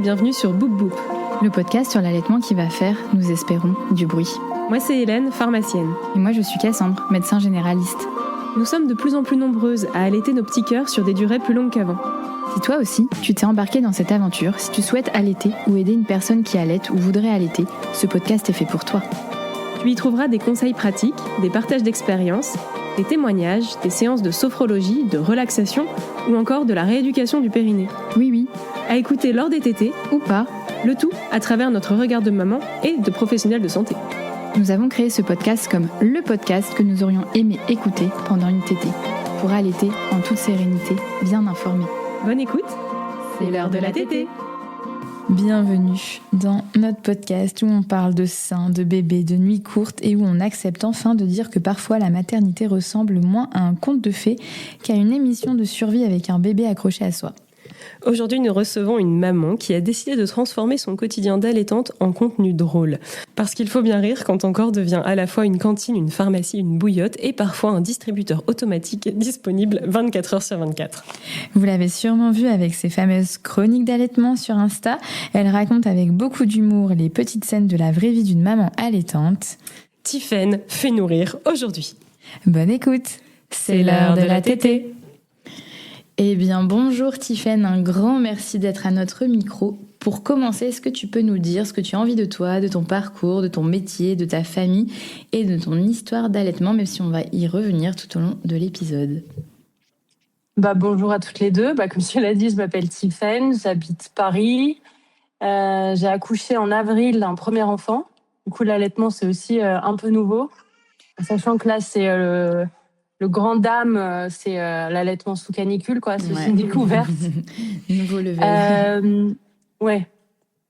bienvenue sur Boop Boop, le podcast sur l'allaitement qui va faire, nous espérons, du bruit. Moi c'est Hélène, pharmacienne. Et moi je suis Cassandre, médecin généraliste. Nous sommes de plus en plus nombreuses à allaiter nos petits cœurs sur des durées plus longues qu'avant. Si toi aussi, tu t'es embarqué dans cette aventure, si tu souhaites allaiter ou aider une personne qui allaite ou voudrait allaiter, ce podcast est fait pour toi. Tu y trouveras des conseils pratiques, des partages d'expériences, des témoignages, des séances de sophrologie, de relaxation ou encore de la rééducation du périnée. Oui, à écouter lors des tétés ou pas, le tout à travers notre regard de maman et de professionnels de santé. Nous avons créé ce podcast comme le podcast que nous aurions aimé écouter pendant une tétée, pour allaiter en toute sérénité, bien informé. Bonne écoute, c'est l'heure de la tétée. Bienvenue dans notre podcast où on parle de seins, de bébés, de nuits courtes et où on accepte enfin de dire que parfois la maternité ressemble moins à un conte de fées qu'à une émission de survie avec un bébé accroché à soi. Aujourd'hui, nous recevons une maman qui a décidé de transformer son quotidien d'allaitante en contenu drôle. Parce qu'il faut bien rire quand ton corps devient à la fois une cantine, une pharmacie, une bouillotte et parfois un distributeur automatique disponible 24 heures sur 24. Vous l'avez sûrement vu avec ses fameuses chroniques d'allaitement sur Insta. Elle raconte avec beaucoup d'humour les petites scènes de la vraie vie d'une maman allaitante. Tiffaine fait nourrir aujourd'hui. Bonne écoute, c'est l'heure de la tétée. Eh bien, bonjour Tiffaine, un grand merci d'être à notre micro. Pour commencer, est-ce que tu peux nous dire ce que tu as envie de toi, de ton parcours, de ton métier, de ta famille et de ton histoire d'allaitement, même si on va y revenir tout au long de l'épisode. Bonjour à toutes les deux. Comme tu l'as dit, je m'appelle Tiffaine, j'habite Paris. J'ai accouché en avril d'un premier enfant. Du coup, l'allaitement, c'est aussi un peu nouveau. Sachant que là, c'est... Le grand dame, c'est l'allaitement sous canicule, quoi. C'est aussi une découverte. Nouveau level. Ouais.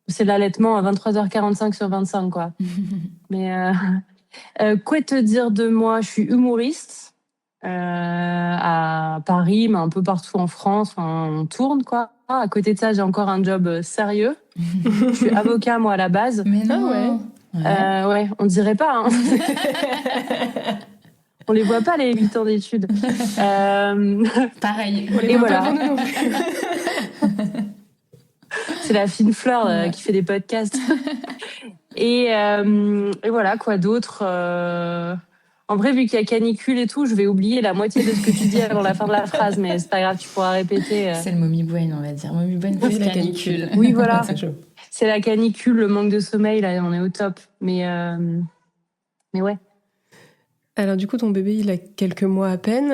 C'est l'allaitement à 23h45 sur 25, quoi. Mais quoi te dire de moi? Je suis humoriste à Paris, mais un peu partout en France. Enfin, on tourne, quoi. À côté de ça, j'ai encore un job sérieux. Je suis avocat, moi, à la base. Mais non. Ouais, on dirait pas, hein. On les voit pas, les 8 ans d'études. Pareil. On les voit pas pour nous non plus. C'est la fine fleur qui fait des podcasts. Et voilà, quoi d'autre. En vrai, vu qu'il y a canicule et tout, je vais oublier la moitié de ce que tu dis avant la fin de la phrase, mais c'est pas grave, tu pourras répéter. C'est le mommy brain, on va dire. Mommy brain plus canicule. Oui, voilà. C'est la canicule, le manque de sommeil, là, on est au top. Mais ouais. Alors du coup, ton bébé, il a quelques mois à peine.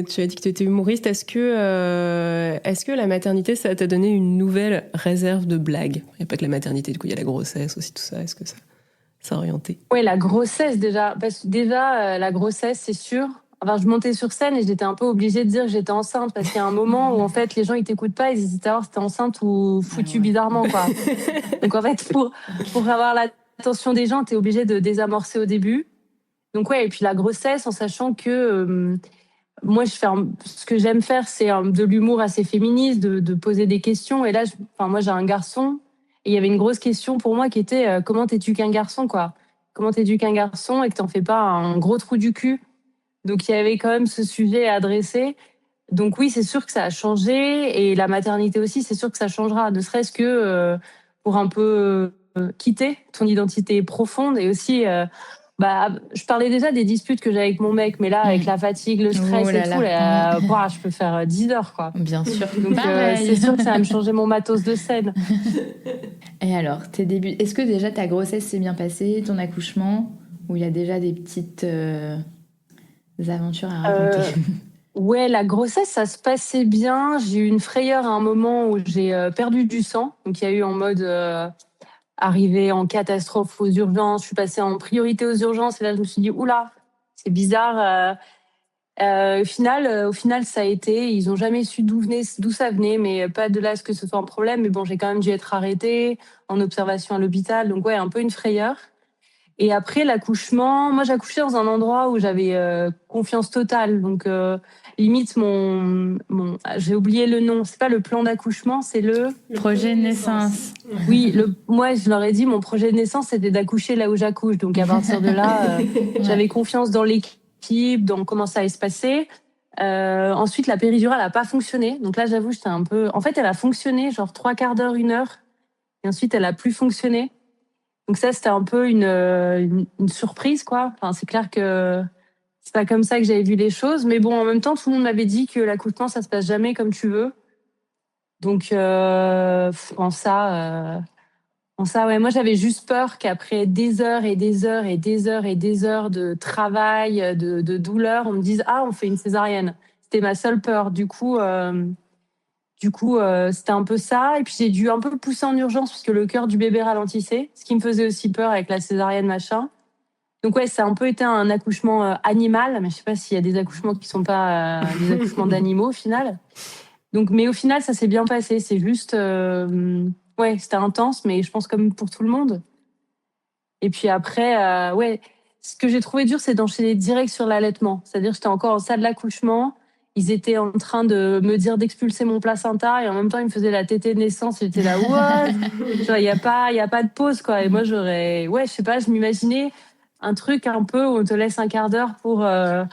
Tu as dit que tu étais humoriste. Est-ce que la maternité, ça t'a donné une nouvelle réserve de blagues? Il n'y a pas que la maternité, du coup, il y a la grossesse aussi, tout ça. Est-ce que ça a orienté? Oui, la grossesse déjà. Parce que déjà, la grossesse, c'est sûr. Enfin, je montais sur scène et j'étais un peu obligée de dire que j'étais enceinte parce qu'il y a un moment où en fait les gens ils t'écoutent pas, ils hésitent à voir si t'es enceinte ou foutu bizarrement, quoi. Donc en fait, pour avoir l'attention des gens, t'es obligée de désamorcer au début. Donc ouais, et puis la grossesse, en sachant que moi ce que j'aime faire, c'est de l'humour assez féministe, de poser des questions. Et là, moi j'ai un garçon et il y avait une grosse question pour moi qui était comment t'es-tu qu'un garçon, quoi? Comment t'es-tu qu'un garçon et que t'en fais pas un gros trou du cul? Donc il y avait quand même ce sujet à adresser. Donc oui, c'est sûr que ça a changé et la maternité aussi, c'est sûr que ça changera, ne serait-ce que pour un peu quitter ton identité profonde et aussi je parlais déjà des disputes que j'ai avec mon mec, mais là avec la fatigue, le stress je peux faire 10 heures, quoi. Bien sûr. Donc c'est sûr que ça va me changer mon matos de scène. Et alors, tes débuts, est-ce que déjà ta grossesse s'est bien passée, ton accouchement, ou il y a déjà des petites aventures à raconter? Ouais, la grossesse, ça se passait bien. J'ai eu une frayeur à un moment où j'ai perdu du sang. Donc, il y a eu en mode arrivé en catastrophe aux urgences. Je suis passée en priorité aux urgences. Et là, je me suis dit, oula, c'est bizarre. Au final, ça a été. Ils n'ont jamais su d'où ça venait, mais pas de là à ce que ce soit un problème. Mais bon, j'ai quand même dû être arrêtée en observation à l'hôpital. Donc, ouais, un peu une frayeur. Et après l'accouchement, moi j'accouchais dans un endroit où j'avais confiance totale. Donc limite j'ai oublié le nom, c'est pas le plan d'accouchement, c'est le projet de naissance. Oui, moi je leur ai dit mon projet de naissance c'était d'accoucher là où j'accouche. Donc à partir de là, j'avais confiance dans l'équipe, dans comment ça allait se passer. Ensuite, la péridurale a pas fonctionné. Donc là, j'avoue, j'étais un peu... En fait, elle a fonctionné genre 3/4 d'heure, 1 heure. Et ensuite, elle a plus fonctionné. Donc ça, c'était un peu une surprise, quoi. Enfin, c'est clair que c'est pas comme ça que j'avais vu les choses. Mais bon, en même temps, tout le monde m'avait dit que l'accouchement, ça se passe jamais comme tu veux. Donc, ouais, moi j'avais juste peur qu'après des heures et des heures et des heures et des heures de travail, de douleur, on me dise ah on fait une césarienne. C'était ma seule peur. Du coup, c'était un peu ça. Et puis j'ai dû un peu pousser en urgence parce que le cœur du bébé ralentissait, ce qui me faisait aussi peur avec la césarienne machin. Donc ouais, ça a un peu été un accouchement animal, mais je sais pas s'il y a des accouchements qui sont pas des accouchements d'animaux au final. Donc, mais au final, ça s'est bien passé. C'est juste, ouais, c'était intense, mais je pense comme pour tout le monde. Et puis après, ouais, ce que j'ai trouvé dur, c'est d'enchaîner direct sur l'allaitement. C'est-à-dire, j'étais encore en salle d'accouchement. Ils étaient en train de me dire d'expulser mon placenta et en même temps, ils me faisaient la tétée de naissance. J'étais là, what? Genre, il y a pas de pause, quoi. Et moi, ouais, je sais pas, je m'imaginais un truc un peu où on te laisse un quart d'heure pour te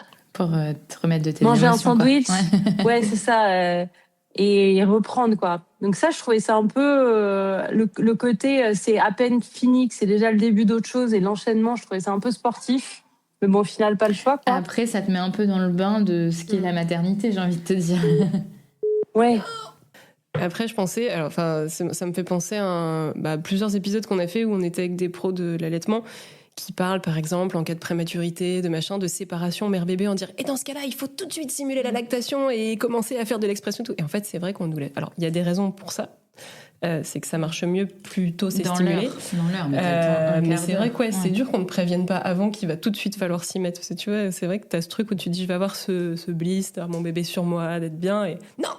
remettre de tes manger un émotions, quoi. sandwich. Ouais, c'est ça. Et reprendre, quoi. Donc ça, je trouvais ça un peu le côté, c'est à peine fini, que c'est déjà le début d'autre chose et l'enchaînement, je trouvais ça un peu sportif. Mais bon, au final, pas le choix, quoi. Après, ça te met un peu dans le bain de ce qu'est la maternité, j'ai envie de te dire. Ouais. Après, je pensais, alors, enfin, ça me fait penser à plusieurs épisodes qu'on a fait où on était avec des pros de l'allaitement qui parlent, par exemple, en cas de prématurité, de machin, de séparation mère-bébé, en dire et dans ce cas-là, il faut tout de suite simuler la lactation et commencer à faire de l'expression tout. Et en fait, c'est vrai qu'on nous l'a. Alors, il y a des raisons pour ça. C'est que ça marche mieux plus tôt c'est stimulé. Dans l'heure, mais c'est vrai que c'est dur qu'on ne prévienne pas avant qu'il va tout de suite falloir s'y mettre. Parce que tu vois, c'est vrai que tu as ce truc où tu te dis je vais avoir ce bliss, d'avoir mon bébé sur moi, d'être bien, et non.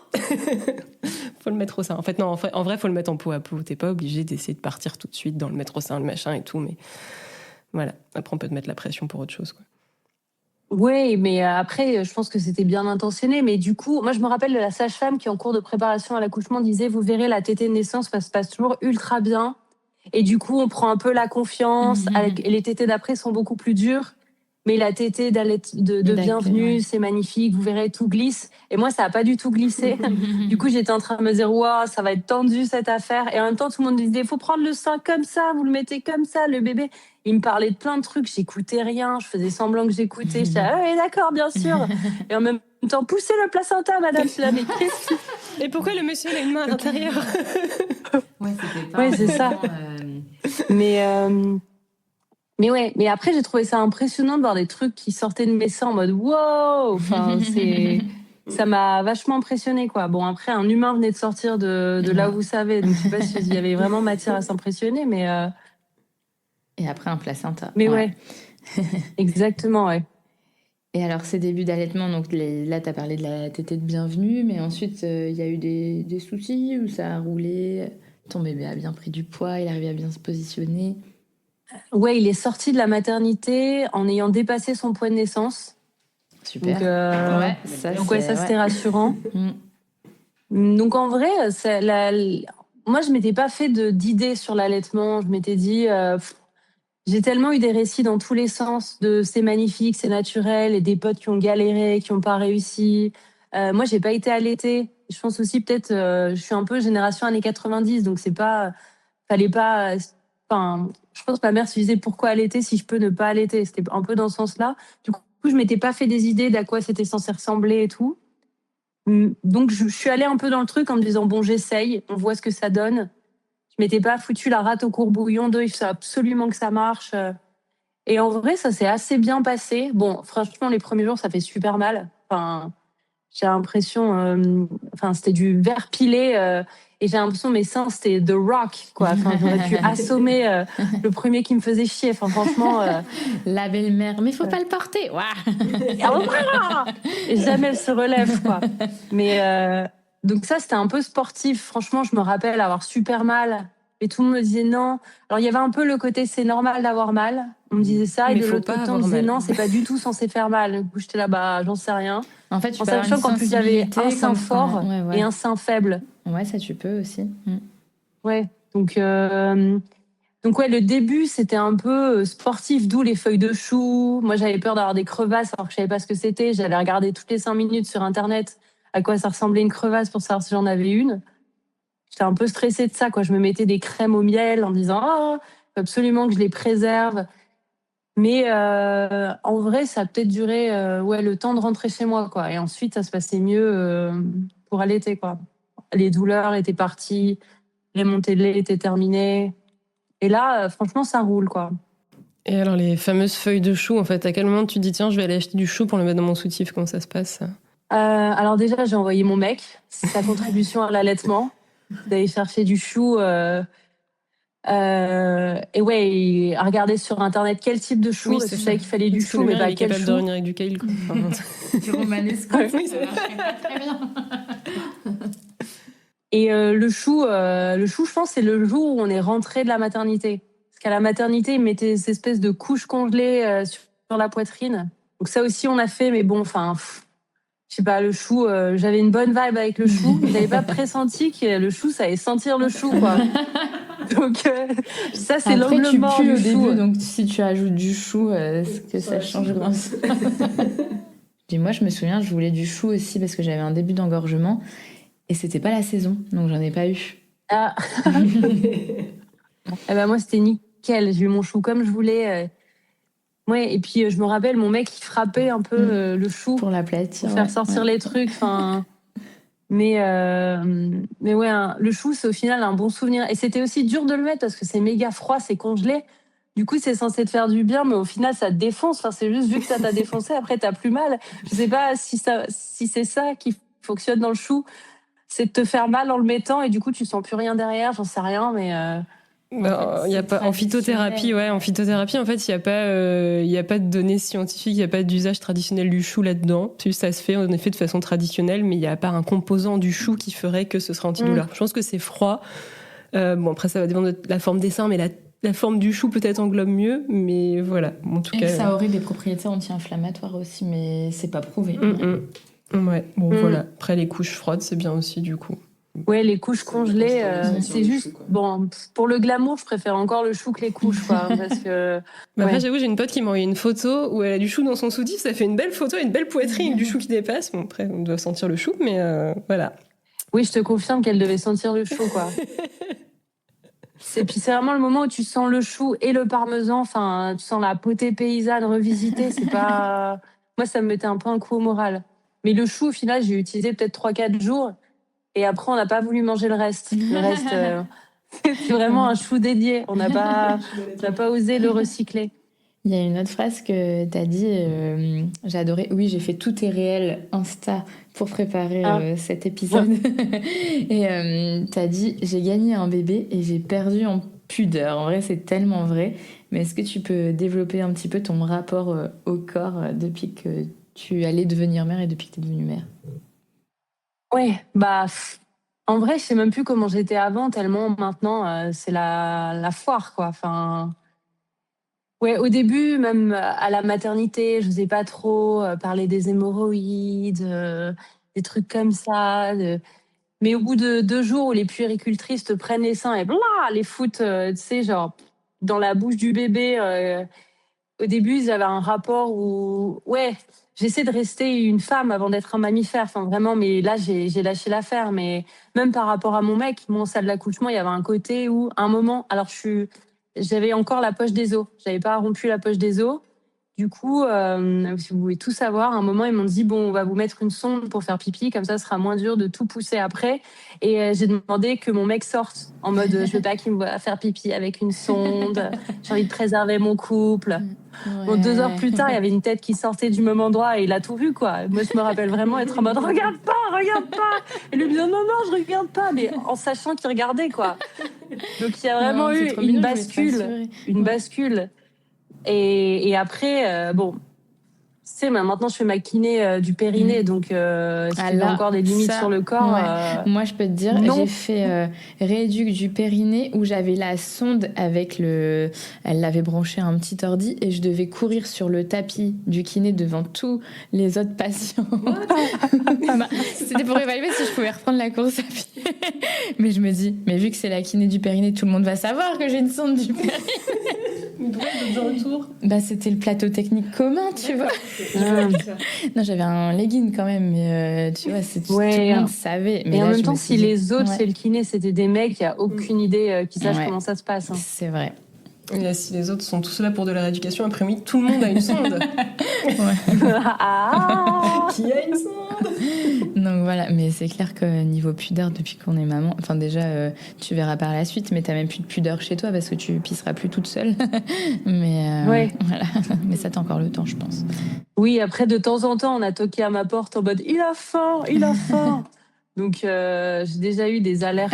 Faut le mettre au sein. En fait, non, en vrai, faut le mettre en peau à peau. T'es pas obligé d'essayer de partir tout de suite dans le mettre au sein, le machin et tout, mais voilà. Après, on peut te mettre la pression pour autre chose, quoi. Oui, mais après, je pense que c'était bien intentionné. Mais du coup, moi, je me rappelle de la sage-femme qui, en cours de préparation à l'accouchement, disait, vous verrez, la tétée de naissance, ça se passe toujours ultra bien. Et du coup, on prend un peu la confiance. Et les tétées d'après sont beaucoup plus dures. Mais la tétée de bienvenue, c'est magnifique. Vous verrez, tout glisse. Et moi, ça n'a pas du tout glissé. Du coup, j'étais en train de me dire, waouh, ça va être tendu cette affaire. Et en même temps, tout le monde disait, il faut prendre le sein comme ça, vous le mettez comme ça, le bébé. Il me parlait de plein de trucs, j'écoutais rien, je faisais semblant que j'écoutais. Je disais, ah oui, d'accord, bien sûr. Et en même temps, poussez le placenta, madame. Je suis là, mais qu'est-ce que... Et pourquoi le monsieur a une main à l'intérieur? Ouais, c'était pas. Ouais, c'est ça. Mais ouais, mais après, j'ai trouvé ça impressionnant de voir des trucs qui sortaient de mes seins en mode wow. Enfin, ça m'a vachement impressionné, quoi. Bon, après, un humain venait de sortir de là où vous savez, donc je sais pas s'il y avait vraiment matière à s'impressionner, mais. Et après, un placenta. Mais ouais. Exactement, ouais. Et alors, ces débuts d'allaitement, donc là, tu as parlé de la tétée de bienvenue, mais ensuite, il y a eu des soucis où ça a roulé, ton bébé a bien pris du poids, il arrivait à bien se positionner. Ouais, il est sorti de la maternité en ayant dépassé son poids de naissance. Super. Donc, ça, c'était rassurant. Donc, en vrai, moi, je m'étais pas fait d'idées sur l'allaitement. Je m'étais dit, j'ai tellement eu des récits dans tous les sens de c'est magnifique, c'est naturel, et des potes qui ont galéré, qui n'ont pas réussi. Moi, j'ai pas été allaitée. Je pense aussi, peut-être, je suis un peu génération années 90, donc c'est pas, fallait pas, enfin, je pense que ma mère se disait pourquoi allaiter si je peux ne pas allaiter. C'était un peu dans ce sens-là. Du coup, je m'étais pas fait des idées d'à quoi c'était censé ressembler et tout. Donc, je suis allée un peu dans le truc en me disant bon, j'essaye, on voit ce que ça donne. Je m'étais pas foutu la rate au courbouillon de il faut absolument que ça marche. Et en vrai, ça s'est assez bien passé. Bon, franchement, les premiers jours, ça fait super mal. Enfin, j'ai l'impression, c'était du verre pilé. Et j'ai l'impression mes seins c'était The Rock, quoi. Enfin, j'aurais pu assommer le premier qui me faisait chier. Enfin, franchement, la belle-mère, mais faut pas le porter. Et jamais elle se relève, quoi. Mais donc ça, c'était un peu sportif. Franchement, je me rappelle avoir super mal. Et tout le monde me disait non. Alors il y avait un peu le côté c'est normal d'avoir mal. On me disait ça, mais et de l'autre côté on me disait non, c'est pas du tout censé faire mal. Du coup, j'étais là, bah j'en sais rien. En fait, tu en sachant qu'en plus j'avais un sein fort et un sein faible. Ouais, ça tu peux aussi. Ouais, donc Donc ouais, le début, c'était un peu sportif, d'où les feuilles de chou. Moi, j'avais peur d'avoir des crevasses alors que je savais pas ce que c'était. J'allais regarder toutes les 5 minutes sur Internet à quoi ça ressemblait une crevasse pour savoir si j'en avais une. J'étais un peu stressée de ça, quoi. Je me mettais des crèmes au miel en me disant, oh, faut absolument que je les préserve. Mais en vrai, ça a peut-être duré le temps de rentrer chez moi, quoi. Et ensuite, ça se passait mieux pour allaiter, quoi. Les douleurs étaient parties, les montées de lait étaient terminées. Et là, franchement, ça roule, quoi. Et alors, les fameuses feuilles de chou, en fait, à quel moment tu te dis, tiens, je vais aller acheter du chou pour le mettre dans mon soutif? Comment ça se passe? Alors déjà, j'ai envoyé mon mec, sa contribution à l'allaitement, d'aller chercher du chou. Et ouais, à regarder sur Internet quel type de chou, parce que je savais qu'il fallait du chou, mais pas quel capable chou. de revenir avec du kale, quoi. Du romanesque, ça marcherait pas très bien. Et le chou, je pense, c'est le jour où on est rentré de la maternité. Parce qu'à la maternité, ils mettaient ces espèces de couches congelées sur la poitrine. Donc ça aussi, on a fait, mais bon, enfin, je sais pas, le chou, j'avais une bonne vibe avec le chou. J'avais pas pressenti que le chou, ça allait sentir le chou, quoi. Donc ça, c'est Après, l'angle tu mort pues du au chou. début, donc si tu ajoutes du chou, que ça change grand. Puis moi, je me souviens, je voulais du chou aussi parce que j'avais un début d'engorgement et c'était pas la saison, donc j'en ai pas eu. Ah. Eh ben moi, c'était nickel. J'ai eu mon chou comme je voulais. Ouais, et puis je me rappelle, mon mec, il frappait un peu le chou pour l'aplatir, pour faire sortir les trucs. Enfin, mais ouais, le chou, c'est au final un bon souvenir. Et c'était aussi dur de le mettre parce que c'est méga froid, c'est congelé. Du coup, c'est censé te faire du bien, mais au final, ça te défonce. Enfin, c'est juste vu que ça t'a défoncé, après, t'as plus mal. Je sais pas si c'est ça qui fonctionne dans le chou, c'est de te faire mal en le mettant et du coup, tu sens plus rien derrière. J'en sais rien, mais. Il y a pas en phytothérapie, en phytothérapie, en fait, il y a pas de données scientifiques, il y a pas d'usage traditionnel du chou là-dedans. Ça se fait en effet de façon traditionnelle, mais il y a pas un composant du chou qui ferait que ce serait antidouleur. Je pense que c'est froid. Bon, après, ça va dépendre de la forme des seins, mais la forme du chou peut-être englobe mieux, mais voilà. En tout cas, ça aurait des propriétés anti-inflammatoires aussi, mais c'est pas prouvé. Ouais, bon, voilà. Après, les couches froides, c'est bien aussi, du coup. Ouais, les couches congelées, c'est juste. Bon, pour le glamour, je préfère encore le chou que les couches, quoi. Parce que. Mais après, j'avoue, j'ai une pote qui m'a envoyé une photo où elle a du chou dans son soutif. Ça fait une belle photo, une belle poitrine, du chou qui dépasse. Bon, après, on doit sentir le chou, mais voilà. Oui, je te confirme qu'elle devait sentir le chou, quoi. Puis c'est vraiment le moment où tu sens le chou et le parmesan. Enfin, tu sens la potée paysanne revisitée. C'est pas. Moi, ça me mettait un peu un coup au moral. Mais le chou, au final, j'ai utilisé peut-être 3-4 jours. Et après, on n'a pas voulu manger le reste. Le reste, c'est vraiment un chou dédié. On n'a pas osé le recycler. Il y a une autre phrase que tu as dit, j'ai adoré. Oui, j'ai fait tout est réel Insta pour préparer cet épisode. Et tu as dit, j'ai gagné un bébé et j'ai perdu en pudeur. En vrai, c'est tellement vrai. Mais est-ce que tu peux développer un petit peu ton rapport au corps depuis que tu allais devenir mère et depuis que tu es devenue mère? Ouais, bah, en vrai, je sais même plus comment j'étais avant, tellement maintenant, c'est la foire, quoi. Enfin, ouais, au début, même à la maternité, je n'osais pas trop parler des hémorroïdes, des trucs comme ça. Mais au bout de 2 jours où les puéricultrices te prennent les seins et blah, les foutent, tu sais, genre, dans la bouche du bébé. Au début, ils avaient un rapport où, ouais, j'essaie de rester une femme avant d'être un mammifère. Enfin, vraiment, mais là, j'ai lâché l'affaire. Mais même par rapport à mon mec, mon salle d'accouchement, il y avait un côté où, un moment, alors j'avais encore la poche des os. J'avais pas rompu la poche des os. Du coup, si vous voulez tout savoir, à un moment, ils m'ont dit, bon, on va vous mettre une sonde pour faire pipi, comme ça, ce sera moins dur de tout pousser après. Et j'ai demandé que mon mec sorte en mode, je veux pas qu'il me voie faire pipi avec une sonde, j'ai envie de préserver mon couple. Ouais. Bon, 2 heures plus tard, il y avait une tête qui sortait du même endroit et il a tout vu, quoi. Moi, je me rappelle vraiment être en mode, regarde pas. Et lui me disant, non, je regarde pas, mais en sachant qu'il regardait, quoi. Donc, il y a vraiment eu une bascule. Et après, bon, sais, maintenant, je fais ma kiné du périnée, donc si tu veux encore des limites sur le corps... Moi, je peux te dire, j'ai fait rééduc du périnée où j'avais la sonde avec le... Elle l'avait branché à un petit ordi et je devais courir sur le tapis du kiné devant tous les autres patients. C'était pour évaluer si je pouvais reprendre la course à pied. Mais je me dis, mais vu que c'est la kiné du périnée, tout le monde va savoir que j'ai une sonde du périnée. Mais pourquoi de retour? C'était le plateau technique commun, tu vois. Non, j'avais un legging quand même, mais tu vois, tout le monde savait. Mais et là, en même temps, si les autres, ouais. c'est le kiné, c'était des mecs, il n'y a aucune idée qui sachent comment ça se passe. Hein. C'est vrai. Et là, si les autres sont tous là pour de la rééducation, après oui, tout le monde a une sonde. Qui a une sonde? Donc voilà, mais c'est clair que niveau pudeur, depuis qu'on est maman, enfin déjà, tu verras par la suite, mais t'as même plus de pudeur chez toi parce que tu pisseras plus toute seule. Mais voilà, mais ça t'as encore le temps, je pense. Oui, après de temps en temps, on a toqué à ma porte en mode il a faim, il a faim. Donc j'ai déjà eu des alertes.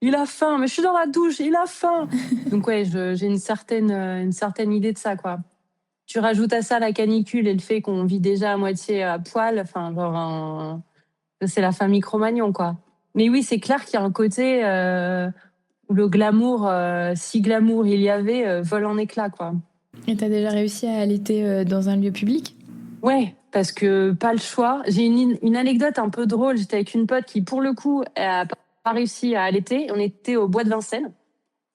Il a faim, mais je suis dans la douche, il a faim. Donc j'ai une certaine idée de ça, quoi. Tu rajoutes à ça la canicule et le fait qu'on vit déjà à moitié à poil, enfin, c'est la famille Cro-Magnon, quoi. Mais oui, c'est clair qu'il y a un côté où le glamour, si glamour il y avait, vole en éclats, quoi. Et t'as déjà réussi à allaiter dans un lieu public ? Ouais, parce que pas le choix. J'ai une anecdote un peu drôle. J'étais avec une pote qui, pour le coup, a pas réussi à allaiter. On était au bois de Vincennes.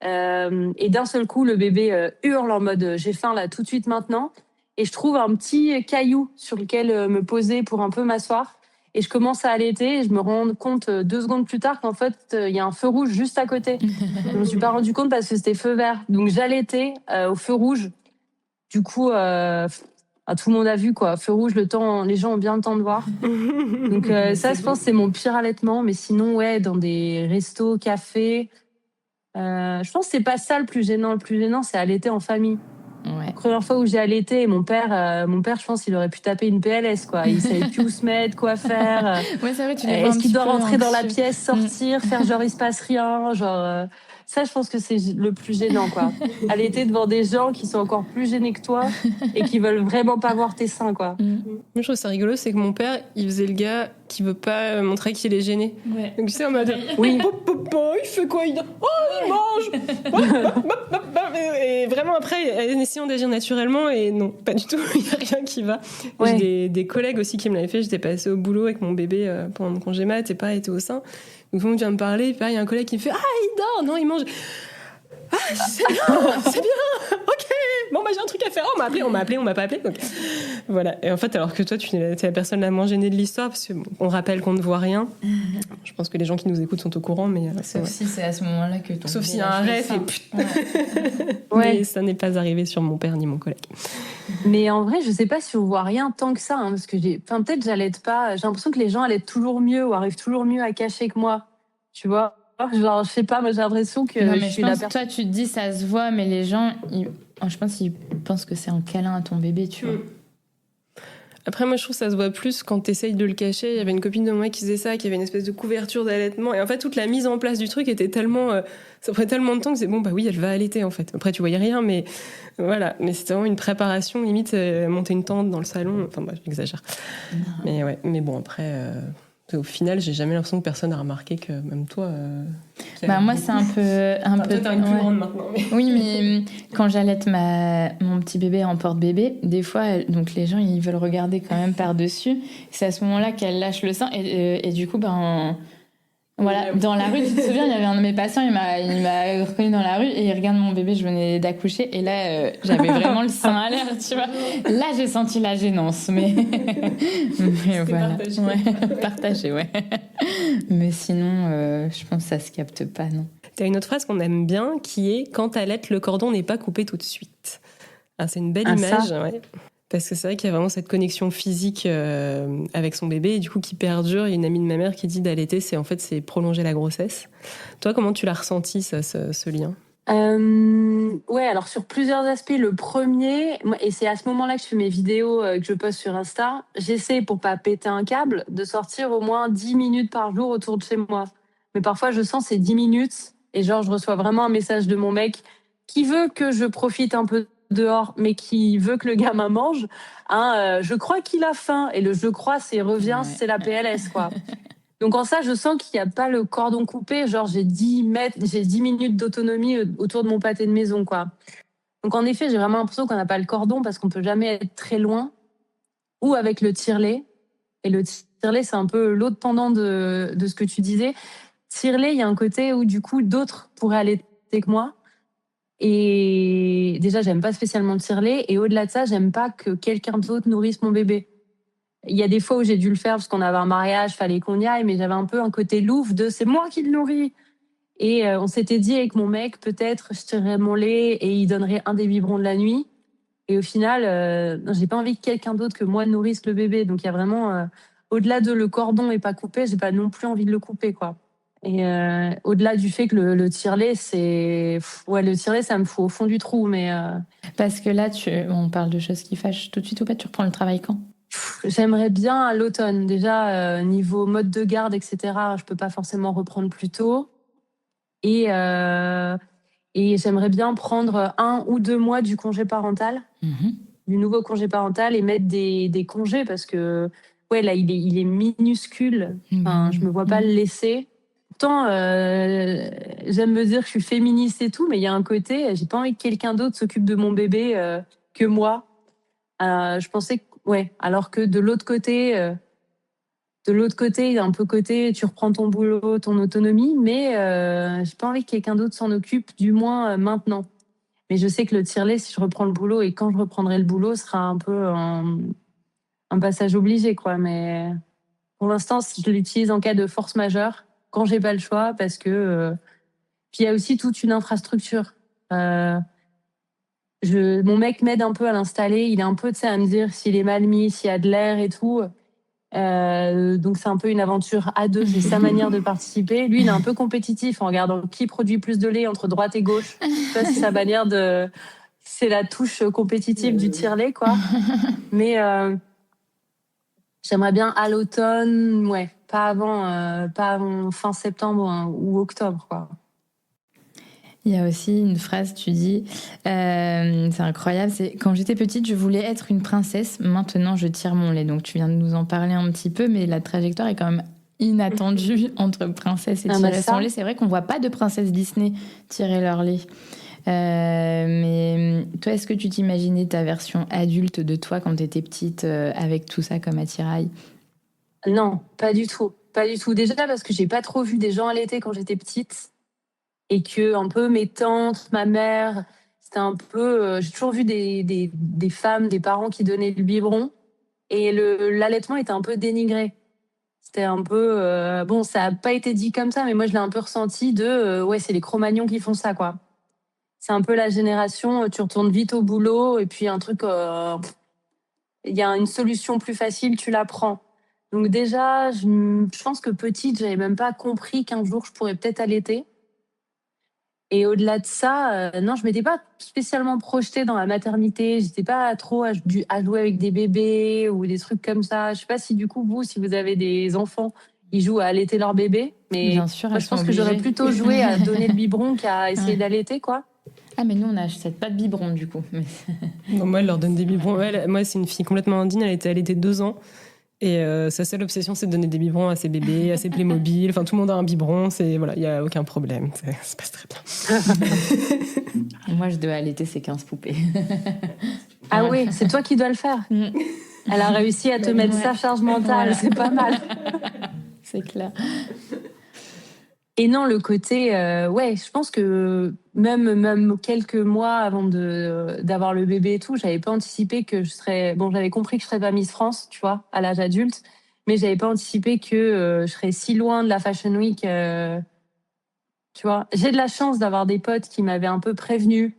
Et d'un seul coup, le bébé hurle en mode j'ai faim là tout de suite maintenant. Et je trouve un petit caillou sur lequel me poser pour un peu m'asseoir. Et je commence à allaiter et je me rends compte 2 secondes plus tard qu'en fait, il y a un feu rouge juste à côté. Je me suis pas rendu compte parce que c'était feu vert. Donc j'allaitais au feu rouge. Du coup, tout le monde a vu, quoi. Feu rouge, les gens ont bien le temps de voir. Donc ça, je pense, c'est mon pire allaitement. Mais sinon, ouais, dans des restos, cafés... je pense que c'est pas ça le plus gênant. Le plus gênant, c'est allaiter en famille. Ouais. La première fois où j'ai allaité, mon père, je pense, il aurait pu taper une PLS, quoi. Il savait plus où se mettre, quoi faire. Ouais, c'est vrai, tu les vois Est-ce qu'il doit rentrer anxieux dans la pièce, sortir, faire genre il se passe rien, genre. Ça, je pense que c'est le plus gênant, quoi. Allaiter devant des gens qui sont encore plus gênés que toi et qui veulent vraiment pas voir tes seins, quoi. Moi, je trouve ça rigolo, c'est que mon père, il faisait le gars qui veut pas montrer qu'il est gêné. Ouais. Donc tu sais, en mode, oui, il fait quoi? Il mange. Et vraiment après, en essayant d'agir naturellement, et non, pas du tout. Il y a rien qui va. Ouais. J'ai des collègues aussi qui me l'avaient fait. J'étais passée au boulot avec mon bébé pendant mon congé mat et pas été au sein. Donc tout le monde vient me parler, il y a un collègue qui me fait il dort, non, il mange. C'est bien, ok, bon j'ai un truc à faire, on m'a appelé, donc voilà. Et en fait, alors que toi tu es la personne la moins gênée de l'histoire, parce qu'on rappelle qu'on ne voit rien. Je pense que les gens qui nous écoutent sont au courant, mais sauf si c'est à ce moment-là que ton sauf s'il y a un rêve et putain. Mais ça n'est pas arrivé sur mon père ni mon collègue. Mais en vrai, je sais pas si on voit rien tant que ça, parce que peut-être j'allaite pas. J'ai l'impression que les gens allaitent toujours mieux ou arrivent toujours mieux à cacher que moi. Tu vois, genre je sais pas, moi j'ai l'impression que non, mais je pense que toi tu te dis ça se voit, mais les gens, je pense qu'ils pensent que c'est un câlin à ton bébé, tu vois. Après, moi, je trouve que ça se voit plus quand t'essayes de le cacher. Il y avait une copine de moi qui faisait ça, qui avait une espèce de couverture d'allaitement. Et en fait, toute la mise en place du truc était tellement... ça prenait tellement de temps que c'est bon, bah oui, elle va allaiter, en fait. Après, tu voyais rien, mais voilà. Mais c'était vraiment une préparation, limite, monter une tente dans le salon. Enfin, bah, j'exagère. Mais ouais, mais bon, après... Au final, j'ai jamais l'impression que personne a remarqué que même toi... moi, c'est un peu... Toi, t'as une plus grande maintenant. Mais... Oui, mais quand j'allaite mon petit bébé en porte-bébé, des fois, donc les gens, ils veulent regarder quand même par-dessus. C'est à ce moment-là qu'elle lâche le sein. Et du coup, voilà, dans la rue, tu te souviens, il y avait un de mes patients, il m'a reconnu dans la rue et il regarde mon bébé, je venais d'accoucher et là, j'avais vraiment le sein à l'air, tu vois. Là, j'ai senti la gênance, mais voilà. Partagé. Ouais, partagé, ouais. Mais sinon, je pense que ça se capte pas, non. T'as une autre phrase qu'on aime bien qui est « Quand t'allaites, le cordon n'est pas coupé tout de suite ». C'est une belle image, ouais. Parce que c'est vrai qu'il y a vraiment cette connexion physique avec son bébé et du coup qui perdure. Il y a une amie de ma mère qui dit d'allaiter, c'est prolonger la grossesse. Toi, comment tu l'as ressenti, ça, ce lien ? Ouais, alors sur plusieurs aspects. Le premier, et c'est à ce moment-là que je fais mes vidéos que je poste sur Insta, j'essaie, pour pas péter un câble, de sortir au moins 10 minutes par jour autour de chez moi. Mais parfois, je sens ces 10 minutes et genre, je reçois vraiment un message de mon mec qui veut que je profite un peu dehors, mais qui veut que le gamin mange, je crois qu'il a faim. Et le je crois, c'est revient, Ouais. c'est la PLS, quoi. Donc en ça, je sens qu'il n'y a pas le cordon coupé. Genre, j'ai 10 minutes d'autonomie autour de mon pâté de maison, quoi. Donc en effet, j'ai vraiment l'impression qu'on n'a pas le cordon parce qu'on peut jamais être très loin. Ou avec le tire-lait. Et le tire-lait, c'est un peu l'autre pendant de ce que tu disais. Tire-lait, il y a un côté où du coup, d'autres pourraient allaiter que moi. Et déjà, j'aime pas spécialement le tire-lait. Et au-delà de ça, j'aime pas que quelqu'un d'autre nourrisse mon bébé. Il y a des fois où j'ai dû le faire parce qu'on avait un mariage, fallait qu'on y aille, mais j'avais un peu un côté louf de c'est moi qui le nourris. Et on s'était dit avec mon mec, peut-être je tirerais mon lait et il donnerait un des biberons de la nuit. Et au final, j'ai pas envie que quelqu'un d'autre que moi nourrisse le bébé. Donc il y a vraiment, au-delà de le cordon est pas coupé, j'ai pas non plus envie de le couper, quoi. Et au-delà du fait que le tire-lait, le tire-lait, ça me fout au fond du trou. Mais Parce que là, on parle de choses qui fâchent tout de suite ou pas. Tu reprends le travail quand? j'aimerais bien à l'automne. Déjà, niveau mode de garde, etc., je peux pas forcément reprendre plus tôt. Et, euh, et j'aimerais bien prendre 1 ou 2 mois du congé parental, du nouveau congé parental, et mettre des congés parce que, ouais, là, il est minuscule. Enfin, je me vois pas le laisser. Pourtant, j'aime me dire que je suis féministe et tout, mais il y a un côté, j'ai pas envie que quelqu'un d'autre s'occupe de mon bébé que moi. Je pensais que, ouais, alors que de l'autre côté, il y a un peu côté, tu reprends ton boulot, ton autonomie, mais j'ai pas envie que quelqu'un d'autre s'en occupe, du moins maintenant. Mais je sais que le tire-lait, si je reprends le boulot et quand je reprendrai le boulot, sera un peu un passage obligé, quoi. Mais pour l'instant, je l'utilise en cas de force majeure, quand j'ai pas le choix, parce que puis il y a aussi toute une infrastructure. Euh, mon mec m'aide un peu à l'installer. Il est un peu, tu sais, à me dire s'il est mal mis, s'il y a de l'air et tout. Donc c'est un peu une aventure à deux, c'est sa manière de participer. Lui, il est un peu compétitif en regardant qui produit plus de lait entre droite et gauche. Ça, c'est sa manière de. C'est la touche compétitive du tire-lait, quoi. Mais j'aimerais bien à l'automne, ouais, pas avant fin septembre, hein, ou octobre, quoi. Il y a aussi une phrase, tu dis, c'est incroyable, c'est quand j'étais petite, je voulais être une princesse, maintenant je tire mon lait. Donc tu viens de nous en parler un petit peu, mais la trajectoire est quand même inattendue entre princesse et tirer son lait. C'est vrai qu'on voit pas de princesse Disney tirer leur lait. Mais toi, est-ce que tu t'imaginais ta version adulte de toi quand tu étais petite avec tout ça comme attirail? Non, pas du tout. Pas du tout. Déjà parce que j'ai pas trop vu des gens allaiter quand j'étais petite. Et que un peu mes tantes, ma mère, c'était un peu. J'ai toujours vu des femmes, des parents qui donnaient le biberon. Et l'allaitement était un peu dénigré. C'était un peu. Bon, ça n'a pas été dit comme ça, mais moi, je l'ai un peu ressenti ouais, c'est les Cro-Magnons qui font ça, quoi. C'est un peu la génération, tu retournes vite au boulot, et puis un truc. Il y a une solution plus facile, tu la prends. Donc, déjà, je pense que petite, j'avais même pas compris qu'un jour, je pourrais peut-être allaiter. Et au-delà de ça, non, je m'étais pas spécialement projetée dans la maternité. J'étais pas trop à jouer avec des bébés ou des trucs comme ça. Je sais pas si du coup, vous, si vous avez des enfants, ils jouent à allaiter leur bébé. Mais Bien sûr, moi, elles je sont pense que j'aurais obligées. plutôt joué à donner le biberon qu'à essayer d'allaiter, quoi. Ah, mais nous, on n'achète pas de biberon, du coup. Non, moi, elle leur donne des biberons. Moi, c'est une fille complètement indigne. Elle était allaitée 2 ans. Et sa seule obsession, c'est de donner des biberons à ses bébés, à ses Playmobil. Enfin, tout le monde a un biberon. Voilà, il n'y a aucun problème. Ça se passe très bien. Moi, je dois allaiter ces 15 poupées. Ah oui, c'est toi qui dois le faire. Elle a réussi à te mettre sa charge mentale. Voilà. C'est pas mal. C'est clair. Et non, le côté, ouais, je pense que même quelques mois avant d'avoir le bébé et tout, j'avais pas anticipé que je serais. Bon, j'avais compris que je serais pas Miss France, tu vois, à l'âge adulte, mais j'avais pas anticipé que je serais si loin de la Fashion Week. Tu vois, j'ai de la chance d'avoir des potes qui m'avaient un peu prévenu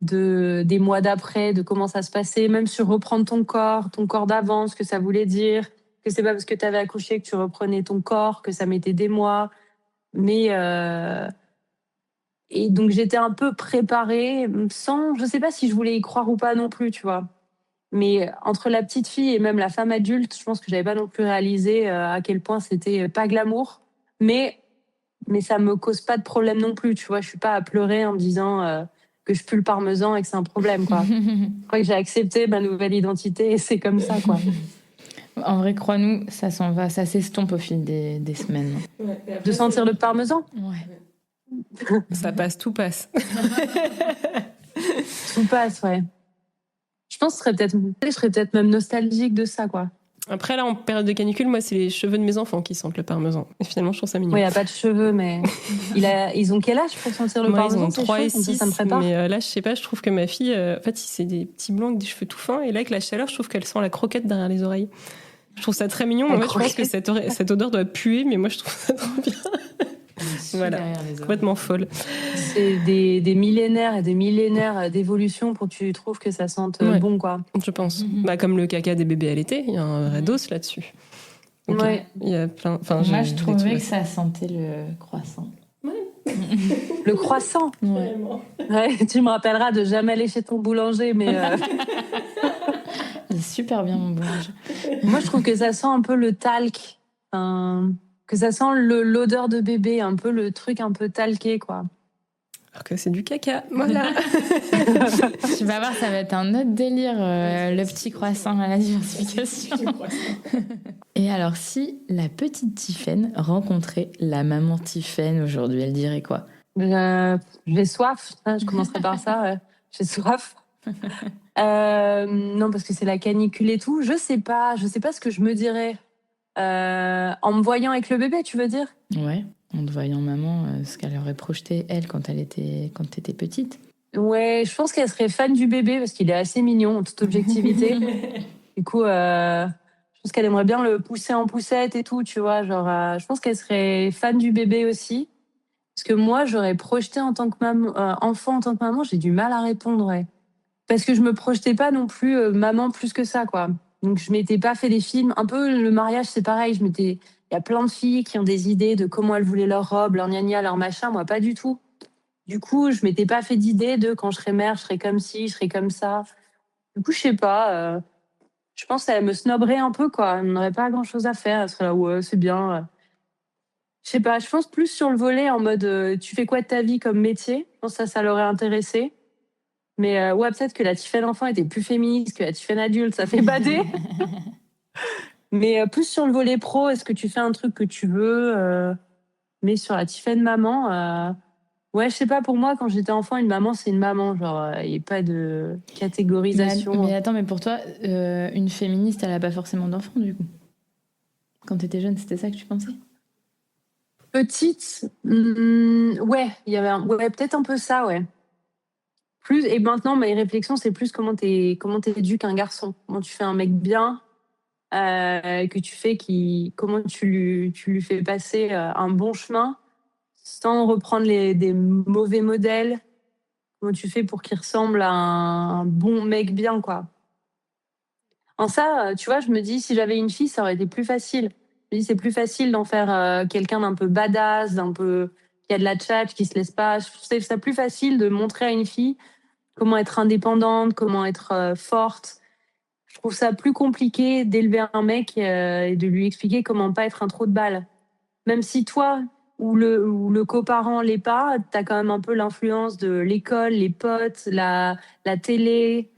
des mois d'après, de comment ça se passait, même sur reprendre ton corps d'avant, ce que ça voulait dire, que c'est pas parce que tu avais accouché que tu reprenais ton corps, que ça mettait des mois. Mais et donc j'étais un peu préparée, je sais pas si je voulais y croire ou pas non plus, tu vois. Mais entre la petite fille et même la femme adulte, je pense que j'avais pas non plus réalisé à quel point c'était pas glamour. Mais ça me cause pas de problème non plus, tu vois. Je suis pas à pleurer en me disant que je pue le parmesan et que c'est un problème, quoi. Je crois que j'ai accepté ma nouvelle identité et c'est comme ça, quoi. En vrai, crois-nous, ça s'en va, ça s'estompe au fil des semaines. De sentir le parmesan, Ouais. Ça passe, tout passe. tout passe, ouais. Je pense que je serais peut-être même nostalgique de ça, quoi. Après, là, en période de canicule, moi, c'est les cheveux de mes enfants qui sentent le parmesan. Et finalement, je trouve ça mignon. Oui, il n'y a pas de cheveux, mais ils ont quel âge pour sentir le Moi, parmesan? ils ont 3 et Comme 6, ça me prépare. mais là, je sais pas, je trouve que ma fille, en fait, c'est des petits blancs avec des cheveux tout fins, et là, avec la chaleur, je trouve qu'elle sent la croquette derrière les oreilles. Je trouve ça très mignon. En fait, je pense que cette odeur doit puer, mais moi, je trouve ça trop bien. Voilà, complètement folle. C'est des millénaires et des millénaires d'évolution pour que tu trouves que ça sente bon, quoi. Je pense. Bah, comme le caca des bébés à l'été, il y a un vrai dos là-dessus. Donc, ouais. Il y a plein. Moi, je trouvais que ça sentait le croissant. Ouais. Le croissant. Ouais. Ouais, tu me rappelleras de jamais aller chez ton boulanger, mais C'est super bien mon boulanger. moi, je trouve que ça sent un peu le talc. Que ça sent l'odeur de bébé, un peu le truc un peu talqué, quoi. Alors que c'est du caca, voilà. Tu vas voir, ça va être un autre délire, le petit croissant à la diversification. Et alors, si la petite Tiffaine rencontrait la maman Tiffaine aujourd'hui, elle dirait quoi? J'ai soif, je commencerai par ça. Ouais. J'ai soif. Non, parce que c'est la canicule et tout. Je sais pas ce que je me dirais. En me voyant avec le bébé, tu veux dire? Ouais, en te voyant maman, ce qu'elle aurait projeté, elle, quand t'étais petite. Ouais, je pense qu'elle serait fan du bébé parce qu'il est assez mignon en toute objectivité. Du coup, je pense qu'elle aimerait bien le pousser en poussette et tout, tu vois. Genre, je pense qu'elle serait fan du bébé aussi. Parce que moi, j'aurais projeté en tant que enfant, en tant que maman, j'ai du mal à répondre, ouais. Parce que je me projetais pas non plus maman plus que ça, quoi. Donc, je m'étais pas fait des films. Un peu, le mariage, c'est pareil. Il y a plein de filles qui ont des idées de comment elles voulaient leur robe, leur gna-gna, leur machin. Moi, pas du tout. Du coup, je m'étais pas fait d'idée de quand je serai mère, je serai comme ci, je serai comme ça. Du coup, je sais pas. Je pense qu'elle me snobberait un peu, quoi. Elle n'aurait pas grand-chose à faire. Elle serait là, ouais, c'est bien. Je sais pas, je pense plus sur le volet en mode tu fais quoi de ta vie comme métier? Je pense que ça l'aurait intéressé. Mais ouais, peut-être que la Tiffaine enfant était plus féministe que la Tiffaine adulte, ça fait bader. Mais plus sur le volet pro, est-ce que tu fais un truc que tu veux? Mais sur la Tiffaine maman, ouais, je sais pas, pour moi, quand j'étais enfant, une maman, c'est une maman. Genre, il n'y a pas de catégorisation. Mais attends, mais pour toi, une féministe, elle a pas forcément d'enfants, du coup. Quand t'étais jeune, c'était ça que tu pensais? Petite, ouais, il y avait ouais, peut-être un peu ça, ouais. Plus, et maintenant, mes réflexions, c'est plus comment t'éduques un garçon. Comment tu fais un mec bien, comment tu lui fais passer un bon chemin sans reprendre des mauvais modèles. Comment tu fais pour qu'il ressemble à un bon mec bien, quoi. En ça, tu vois, je me dis, si j'avais une fille, ça aurait été plus facile. Je me dis, c'est plus facile d'en faire quelqu'un d'un peu badass, d'un peu qui a de la tchatch, qui se laisse pas. Je trouve ça plus facile de montrer à une fille comment être indépendante, comment être forte. Je trouve ça plus compliqué d'élever un mec et de lui expliquer comment pas être un trou de balle. Même si toi ou le coparent l'est pas, t'as quand même un peu l'influence de l'école, les potes, la télé,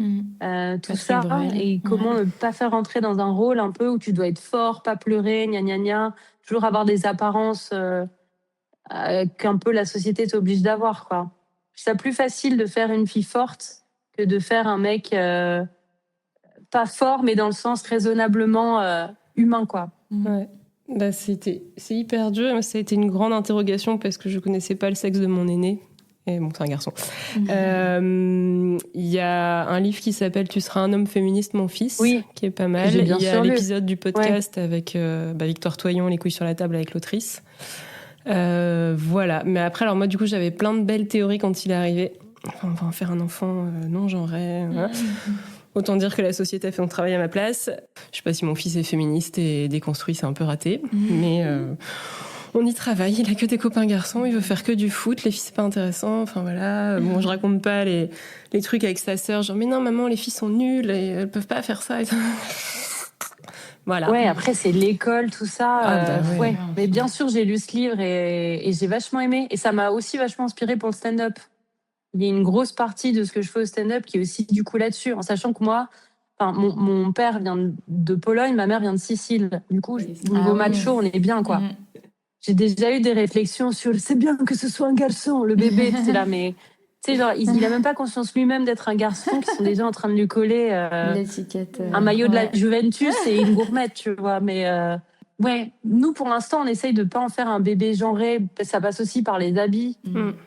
tout ça. Et comment ne pas faire rentrer dans un rôle un peu où tu dois être fort, pas pleurer, gna gna gna, toujours avoir des apparences qu'un peu la société t'oblige d'avoir, quoi. C'est plus facile de faire une fille forte que de faire un mec pas fort, mais dans le sens raisonnablement humain, quoi. Ouais. Bah, c'est hyper dur. Ça a été une grande interrogation parce que je connaissais pas le sexe de mon aîné. Et bon, c'est un garçon. Il y a un livre qui s'appelle Tu seras un homme féministe, mon fils, oui, qui est pas mal. Il y a l'épisode du podcast avec Victoire Toyon, Les couilles sur la table avec l'autrice. Voilà. Mais après, alors moi, du coup, j'avais plein de belles théories quand il est arrivé. Enfin, on va en faire un enfant non-genré. Voilà. Autant dire que la société a fait son travail à ma place. Je sais pas si mon fils est féministe et déconstruit, c'est un peu raté. Mais on y travaille. Il a que des copains garçons. Il veut faire que du foot. Les filles, c'est pas intéressant. Enfin voilà. Bon, je raconte pas les trucs avec sa sœur. Genre, mais non, maman, les filles sont nulles et elles peuvent pas faire ça. Voilà. Ouais, après, c'est l'école, tout ça. Ouais. Mais bien sûr, j'ai lu ce livre et j'ai vachement aimé. Et ça m'a aussi vachement inspiré pour le stand-up. il y a une grosse partie de ce que je fais au stand-up qui est aussi du coup là-dessus, en sachant que moi, mon père vient de Pologne, ma mère vient de Sicile. Du coup, niveau macho, on est bien, quoi. J'ai déjà eu des réflexions sur c'est bien que ce soit un garçon, le bébé, c'est là, mais tu sais, genre, il a même pas conscience lui-même d'être un garçon, qui sont déjà en train de lui coller l'étiquette, un maillot de la Juventus et une gourmette, tu vois. Mais ouais, nous, pour l'instant, on essaye de pas en faire un bébé genré. Ça passe aussi par les habits,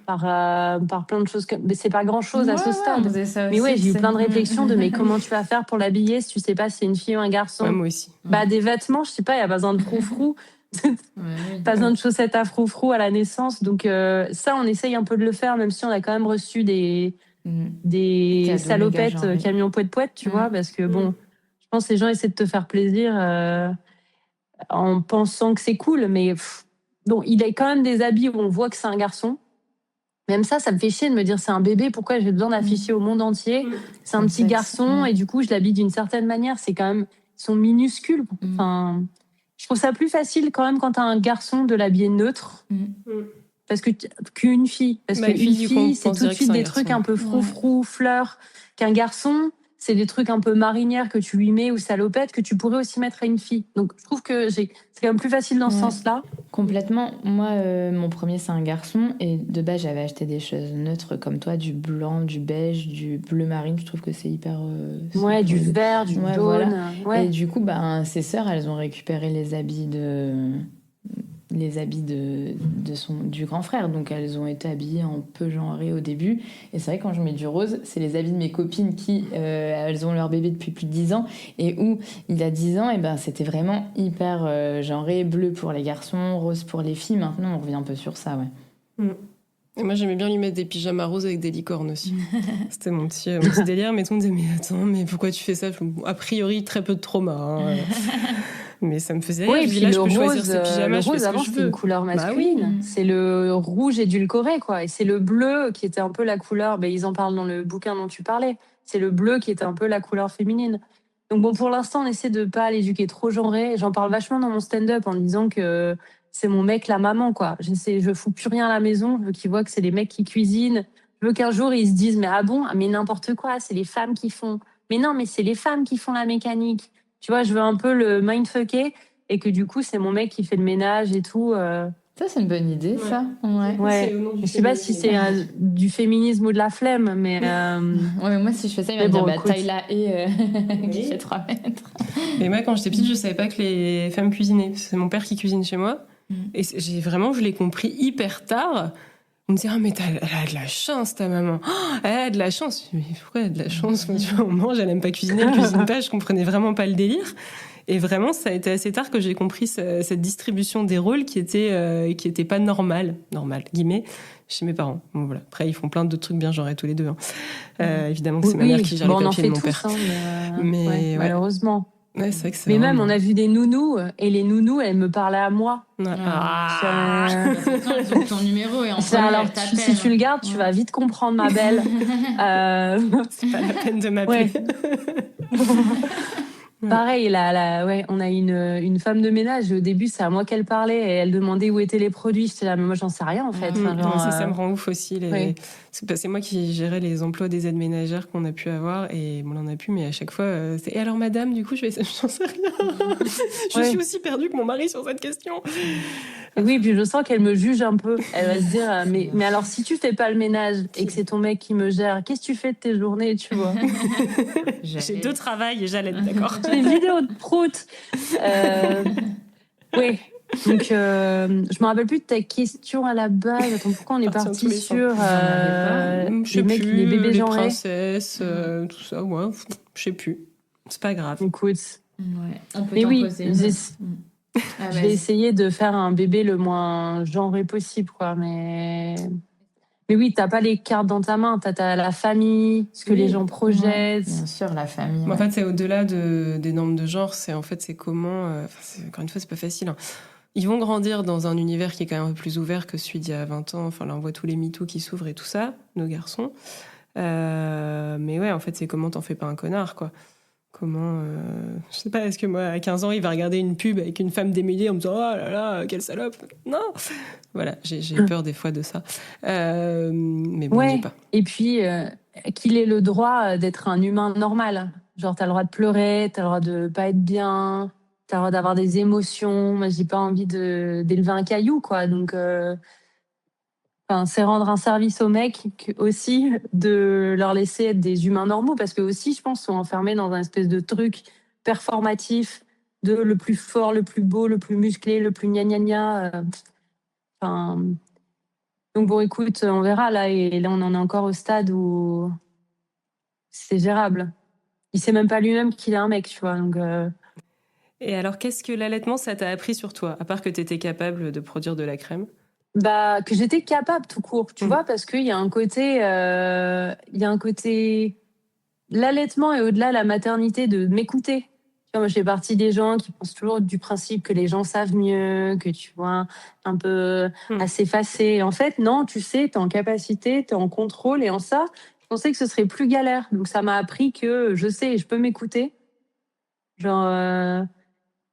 par plein de choses. Mais c'est pas grand-chose à ce stade. Mais ouais, j'ai eu plein de réflexions de mais comment tu vas faire pour l'habiller si tu sais pas si c'est une fille ou un garçon. Ouais, moi aussi. Bah, des vêtements, je sais pas, il y a pas besoin de froufrou. Pas besoin de chaussettes à froufrou à la naissance. Donc ça, on essaye un peu de le faire, même si on a quand même reçu des salopettes camion poète-poète, tu vois, parce que bon, je pense que les gens essaient de te faire plaisir en pensant que c'est cool, mais bon, il a quand même des habits où on voit que c'est un garçon. Même ça me fait chier de me dire c'est un bébé, pourquoi j'ai besoin d'afficher au monde entier c'est un petit garçon et du coup je l'habille d'une certaine manière, c'est quand même, ils sont minuscules. Enfin, je trouve ça plus facile quand même quand t'as un garçon de l'habiller neutre. Parce qu'une fille, parce qu'une fille, c'est tout de suite des trucs un peu froufrou, fleurs, qu'un garçon, c'est des trucs un peu marinières que tu lui mets ou salopettes que tu pourrais aussi mettre à une fille. Donc je trouve que c'est quand même plus facile dans ce sens-là. Complètement. Moi, mon premier, c'est un garçon et de base, j'avais acheté des choses neutres comme toi, du blanc, du beige, du bleu marine. Je trouve que c'est hyper... du vert, du jaune. Voilà. Et du coup, ses sœurs, elles ont récupéré les habits du grand frère, donc elles ont été habillées en peu genré au début, et c'est vrai quand je mets du rose, c'est les habits de mes copines qui elles ont leur bébé depuis plus de 10 ans, et où il a 10 ans, et c'était vraiment hyper genré, bleu pour les garçons, rose pour les filles. Maintenant on revient un peu sur ça, Et moi j'aimais bien lui mettre des pyjamas roses avec des licornes aussi. C'était mon petit délire, mais tout le monde disait mais attends, mais pourquoi tu fais ça? A priori très peu de trauma, mais ça me faisait rire. Oui, et puis là, je peux choisir ces pyjamas, le rose avant c'était une couleur masculine. C'est le rouge édulcoré, quoi. Et c'est le bleu qui était un peu la couleur, ils en parlent dans le bouquin dont tu parlais, c'est le bleu qui était un peu la couleur féminine. Donc bon, pour l'instant on essaie de pas l'éduquer trop genré. J'en parle vachement dans mon stand-up en disant que c'est mon mec la maman, quoi. Je fous plus rien à la maison, je veux qu'ils voient que c'est les mecs qui cuisinent. Je veux qu'un jour ils se disent mais ah bon, mais n'importe quoi, c'est les femmes qui font. Mais non, mais c'est les femmes qui font la mécanique. Tu vois, je veux un peu le mindfucker et que du coup, c'est mon mec qui fait le ménage et tout. Ça, c'est une bonne idée, ça. Ouais. Je sais pas si c'est du féminisme ou de la flemme, mais... mais moi, si je fais ça, il va me dire, taille la haie qui fait 3 mètres. Mais moi, quand j'étais petite, je savais pas que les femmes cuisinaient. C'est mon père qui cuisine chez moi. Et je l'ai compris hyper tard. On me dit, mais elle a de la chance, ta maman. Elle a de la chance. Mais pourquoi elle a de la chance? Tu vois, on mange, elle aime pas cuisiner, elle cuisine pas. Je comprenais vraiment pas le délire. Et vraiment, ça a été assez tard que j'ai compris cette distribution des rôles qui était pas normale, guillemets, chez mes parents. Bon, voilà. Après, ils font plein d'autres trucs bien genrés tous les deux. Évidemment que c'est ma mère qui gère les papiers de mon père. Mais malheureusement. Ouais, c'est vrai que c'est mais même, on a vu des nounous, et les nounous, elles me parlaient à moi. Ton numéro est en alors, si tu le gardes, tu vas vite comprendre, ma belle. C'est pas la peine de m'appeler. Pareil, on a une femme de ménage. Au début, c'est à moi qu'elle parlait et elle demandait où étaient les produits. J'étais là, mais moi, j'en sais rien, en fait. Ça me rend ouf aussi. C'est moi qui gérais les emplois des aides ménagères qu'on a pu avoir. Et on en a pu, mais à chaque fois, c'est alors, madame, du coup, j'en sais rien. Je suis aussi perdue que mon mari sur cette question. Oui, puis je sens qu'elle me juge un peu. Elle va se dire, mais alors, si tu fais pas le ménage et que c'est ton mec qui me gère, qu'est-ce que tu fais de tes journées, tu vois? J'ai 2 travails et j'allaite, d'accord. J'ai une vidéo de prout. Oui. Donc, je me rappelle plus de ta question à la base. Attends, pourquoi on est parti sur les bébés genrés, les princesses, tout ça, je sais plus. C'est pas grave. Écoute. On peut mais oui, je vais essayer de faire un bébé le moins genré possible, quoi. Mais oui, t'as pas les cartes dans ta main, t'as la famille, ce que les gens projettent. Bien sûr, la famille. En fait, c'est au-delà des normes de genre, c'est comment... encore une fois, c'est pas facile. Hein. Ils vont grandir dans un univers qui est quand même un peu plus ouvert que celui d'il y a 20 ans. Enfin, là, on voit tous les MeToo qui s'ouvrent et tout ça, nos garçons. Mais ouais, en fait, c'est comment t'en fais pas un connard, quoi. Comment je sais pas, est-ce que moi, à 15 ans, il va regarder une pub avec une femme démêlée en me disant « Oh là là, quelle salope !» Non. Voilà, j'ai peur des fois de ça. Mais bon, je dis pas. Et puis, qu'il ait le droit d'être un humain normal. Genre, t'as le droit de pleurer, t'as le droit de pas être bien, t'as le droit d'avoir des émotions. Moi, j'ai pas envie d'élever un caillou, quoi. Donc, c'est rendre un service aux mecs aussi de leur laisser être des humains normaux, parce que aussi, je pense, sont enfermés dans un espèce de truc performatif de le plus fort, le plus beau, le plus musclé, le plus gna gna gna. Enfin, donc bon, écoute, on verra là. Et là, on en est encore au stade où c'est gérable. Il sait même pas lui-même qu'il est un mec, tu vois. Donc, Et alors, qu'est-ce que l'allaitement, ça t'a appris sur toi, à part que t'étais capable de produire de la crème? que j'étais capable tout court, tu vois, parce qu'il y a un côté, l'allaitement et au-delà la maternité, de m'écouter. Tu vois, moi, je fais partie des gens qui pensent toujours du principe que les gens savent mieux, que tu vois, un peu à s'effacer. En fait, non, tu sais, t'es en capacité, t'es en contrôle, et en ça, je pensais que ce serait plus galère. Donc, ça m'a appris que je sais, je peux m'écouter. Genre,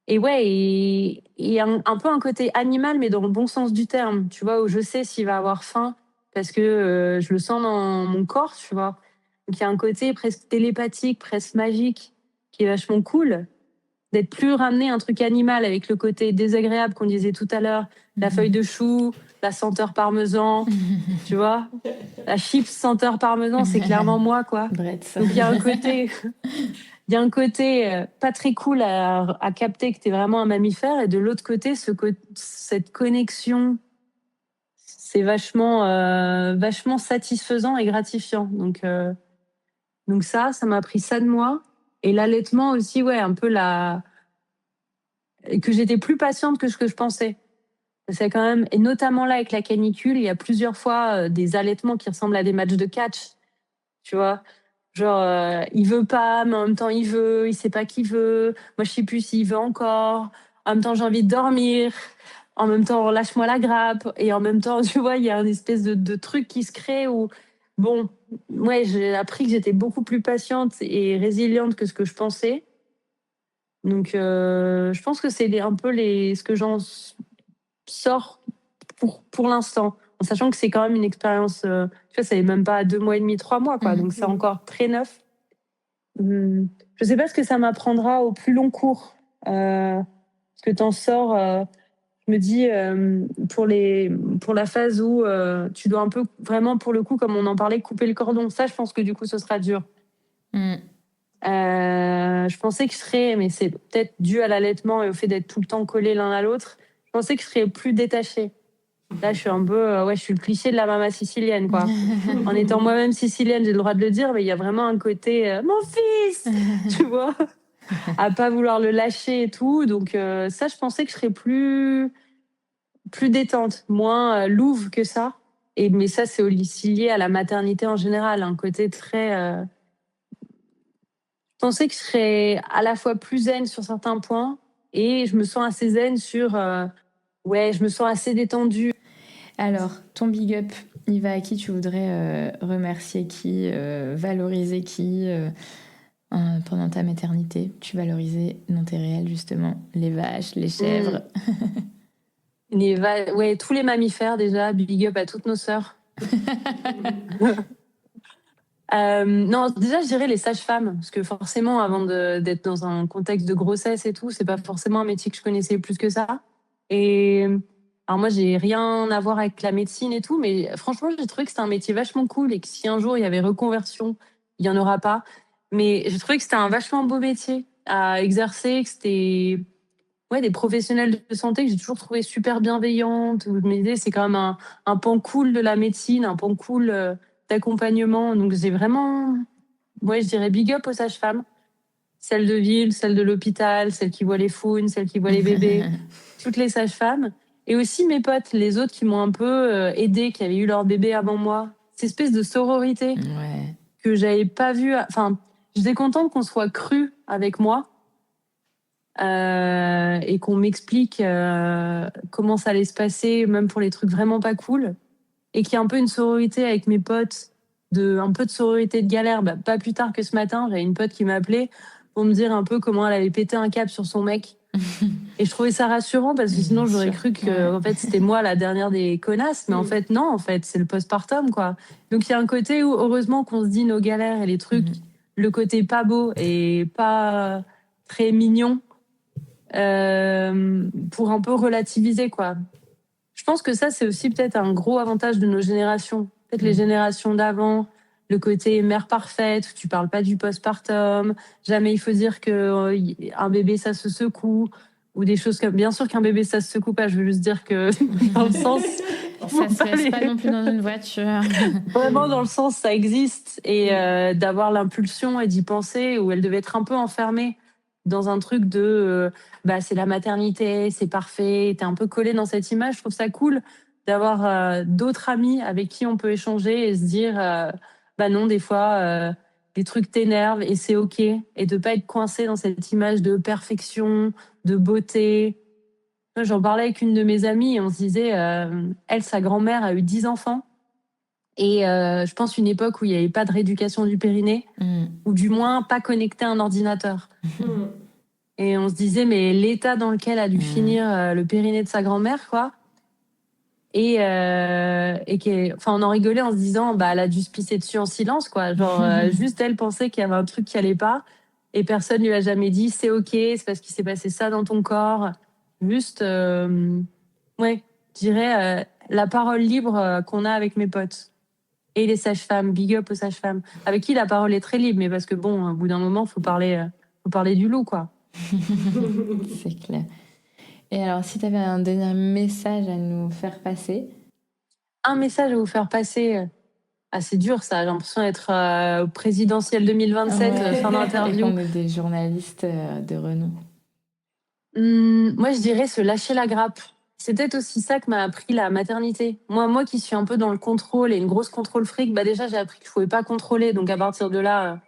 et ouais, et un peu un côté animal, mais dans le bon sens du terme, tu vois, où je sais s'il va avoir faim, parce que je le sens dans mon corps, tu vois. Donc il y a un côté presque télépathique, presque magique, qui est vachement cool, d'être plus ramené à un truc animal, avec le côté désagréable qu'on disait tout à l'heure, la feuille de chou, la senteur parmesan, tu vois. La chips senteur parmesan, c'est clairement moi, quoi. Bretz. Donc il y a un côté... Il y a un côté pas très cool à capter que tu es vraiment un mammifère, et de l'autre côté, cette connexion, c'est vachement satisfaisant et gratifiant. Donc ça m'a appris ça de moi. Et l'allaitement aussi, ouais, un peu que j'étais plus patiente que ce que je pensais. C'est quand même, et notamment là avec la canicule, il y a plusieurs fois des allaitements qui ressemblent à des matchs de catch, tu vois. Genre, il veut pas, mais en même temps, il veut, il sait pas qu'il veut. Moi, je sais plus s'il veut encore. En même temps, j'ai envie de dormir. En même temps, relâche-moi la grappe. Et en même temps, tu vois, il y a une espèce de truc qui se crée où, bon, ouais, j'ai appris que j'étais beaucoup plus patiente et résiliente que ce que je pensais. Donc, je pense que c'est un peu ce que j'en sors pour l'instant. En sachant que c'est quand même une expérience, tu vois, ça n'est même pas 2 mois et demi, 3 mois, quoi. Donc, c'est encore très neuf. Je sais pas ce que ça m'apprendra au plus long cours. Parce que t'en sors, je me dis, pour la phase où tu dois un peu, vraiment, pour le coup, comme on en parlait, couper le cordon. Ça, je pense que du coup, ce sera dur. Je pensais que je serais, mais c'est peut-être dû à l'allaitement et au fait d'être tout le temps collés l'un à l'autre, je pensais que je serais plus détachée. Là, je suis un peu, je suis le cliché de la maman sicilienne, quoi. En étant moi-même sicilienne, j'ai le droit de le dire, mais il y a vraiment un côté, mon fils, tu vois, à pas vouloir le lâcher et tout. Donc, ça, je pensais que je serais plus détente, moins louve que ça. Mais ça, c'est aussi lié à la maternité en général, un côté très... Je pensais que je serais à la fois plus zen sur certains points, et je me sens assez zen sur... je me sens assez détendue. Alors, ton big up, il va à qui? Tu voudrais remercier qui, valoriser qui pendant ta maternité? Tu valorisais, non, t'es réel, justement, les vaches, les chèvres. Tous les mammifères, déjà. Big up à toutes nos sœurs. Non, déjà, je dirais les sages-femmes, parce que forcément, avant d'être dans un contexte de grossesse et tout, c'est pas forcément un métier que je connaissais plus que ça. Et alors moi, j'ai rien à voir avec la médecine et tout, mais franchement, j'ai trouvé que c'était un métier vachement cool, et que si un jour il y avait reconversion, il y en aura pas. Mais j'ai trouvé que c'était un vachement beau métier à exercer, que c'était des professionnels de santé que j'ai toujours trouvé super bienveillantes. Où je me disais, c'est quand même un pan cool de la médecine, un pan cool d'accompagnement. Donc j'ai vraiment, je dirais big up aux sages-femmes. Celles de ville, celles de l'hôpital, celles qui voient les fouines, celles qui voient les bébés, toutes les sages-femmes. Et aussi mes potes, les autres qui m'ont un peu aidée, qui avaient eu leur bébé avant moi. Cette espèce de sororité que j'avais pas vue. Enfin, j'étais contente qu'on soit cru avec moi. Et qu'on m'explique comment ça allait se passer, même pour les trucs vraiment pas cool. Et qu'il y a un peu une sororité avec mes potes, un peu de sororité de galère. Pas plus tard que ce matin, j'avais une pote qui m'a appelée. pour me dire un peu comment elle avait pété un câble sur son mec. Et je trouvais ça rassurant parce que sinon j'aurais cru que en fait c'était moi la dernière des connasses, mais en fait non, en fait c'est le postpartum quoi. Donc il y a un côté où heureusement qu'on se dit nos galères et les trucs, le côté pas beau et pas très mignon, pour un peu relativiser quoi. Je pense que ça c'est aussi peut-être un gros avantage de nos générations, peut-être les générations d'avant. Le côté mère parfaite, où tu parles pas du postpartum, jamais il faut dire que un bébé ça se secoue, ou des choses comme. Bien sûr qu'un bébé ça se secoue pas, je veux juste dire que dans le sens. Ça se passe pas non plus dans une voiture. Vraiment dans le sens ça existe, et d'avoir l'impulsion et d'y penser, où elle devait être un peu enfermée dans un truc de c'est la maternité, c'est parfait, t'es un peu collée dans cette image. Je trouve ça cool d'avoir d'autres amis avec qui on peut échanger et se dire non, des fois, des trucs t'énervent et c'est OK. Et de pas être coincé dans cette image de perfection, de beauté. Moi, j'en parlais avec une de mes amies et on se disait, elle, sa grand-mère a eu 10 enfants. Et je pense une époque où il n'y avait pas de rééducation du périnée, ou du moins pas connecté à un ordinateur. Et on se disait, mais l'état dans lequel a dû finir le périnée de sa grand-mère, quoi. Et on en rigolait en se disant elle a dû se pisser dessus en silence quoi, genre juste elle pensait qu'il y avait un truc qui allait pas et personne lui a jamais dit c'est OK, c'est parce qu'il s'est passé ça dans ton corps. Juste je dirais la parole libre qu'on a avec mes potes et les sages-femmes, big up aux sages-femmes avec qui la parole est très libre, mais parce que au bout d'un moment faut parler du loup quoi. C'est clair. Et alors, si tu avais un dernier message à nous faire passer? Un message à vous faire passer. C'est dur ça, j'ai l'impression d'être au présidentiel 2027, fin d'interview. Et qu'on est des journalistes de renom. Moi je dirais se lâcher la grappe. C'est peut-être aussi ça que m'a appris la maternité. Moi qui suis un peu dans le contrôle et une grosse contrôle fric, déjà j'ai appris que je pouvais pas contrôler, donc à partir de là,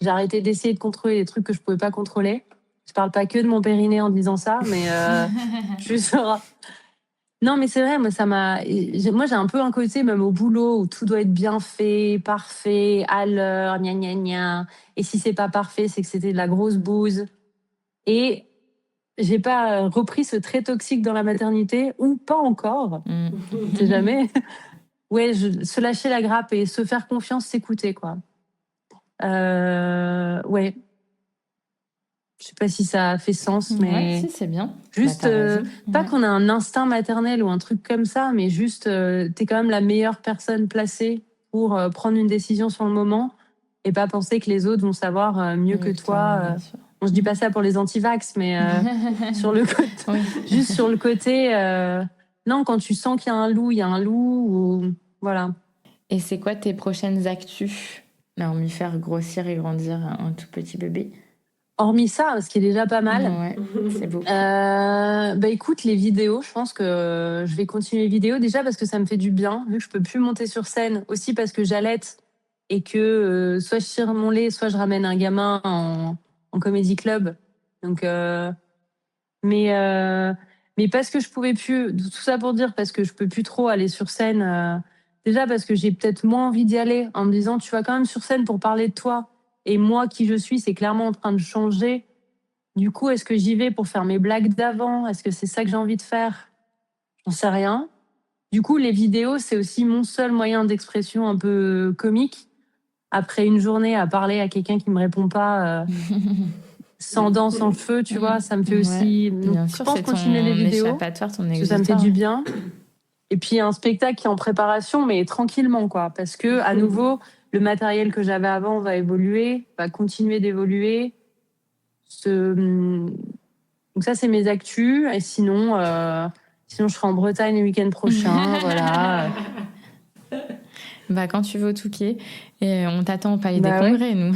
j'ai arrêté d'essayer de contrôler les trucs que je pouvais pas contrôler. Je parle pas que de mon périnée en disant ça, mais je saurai. Non, mais c'est vrai, moi j'ai un peu un côté, même au boulot, où tout doit être bien fait, parfait, à l'heure, gna gna gna. Et si c'est pas parfait, c'est que c'était de la grosse bouse. Et j'ai pas repris ce trait toxique dans la maternité, ou pas encore, on sait jamais. Se lâcher la grappe et se faire confiance, s'écouter, quoi. Je sais pas si ça fait sens, mais si, c'est bien. juste pas qu'on a un instinct maternel ou un truc comme ça, mais juste t'es quand même la meilleure personne placée pour prendre une décision sur le moment et pas penser que les autres vont savoir mieux que toi. Bon, je dis pas ça pour les anti-vax, mais sur le côté, juste sur le côté, non, quand tu sens qu'il y a un loup, il y a un loup, ou voilà. Et c'est quoi tes prochaines actus, hormis faire grossir et grandir un tout petit bébé? Hormis ça, ce qui est déjà pas mal. Ouais, c'est beau. Écoute, les vidéos, je pense que je vais continuer les vidéos déjà parce que ça me fait du bien, vu que je peux plus monter sur scène, aussi parce que j'allaite et que soit je tire mon lait, soit je ramène un gamin en comédie club. Donc, mais parce que je pouvais plus, tout ça pour dire parce que je peux plus trop aller sur scène. Déjà parce que j'ai peut-être moins envie d'y aller en me disant tu vas quand même sur scène pour parler de toi. Et moi, qui je suis, c'est clairement en train de changer. Du coup, est-ce que j'y vais pour faire mes blagues d'avant? Est-ce que c'est ça que j'ai envie de faire? J'en sais rien. Du coup, les vidéos, c'est aussi mon seul moyen d'expression un peu comique. Après une journée à parler à quelqu'un qui me répond pas, sans dents, sans cheveux, tu vois, ça me fait aussi... Bien sûr, je pense continuer les vidéos, échappatoire, ton parce que ça me fait du bien. Et puis, un spectacle qui est en préparation, mais tranquillement, quoi. Parce que, à nouveau... Le matériel que j'avais avant va évoluer, va continuer d'évoluer. Donc ça, c'est mes actus. Et sinon, je serai en Bretagne le week-end prochain. Voilà. Quand tu veux au Touquet. Et on t'attend au Palais des Congrès, nous.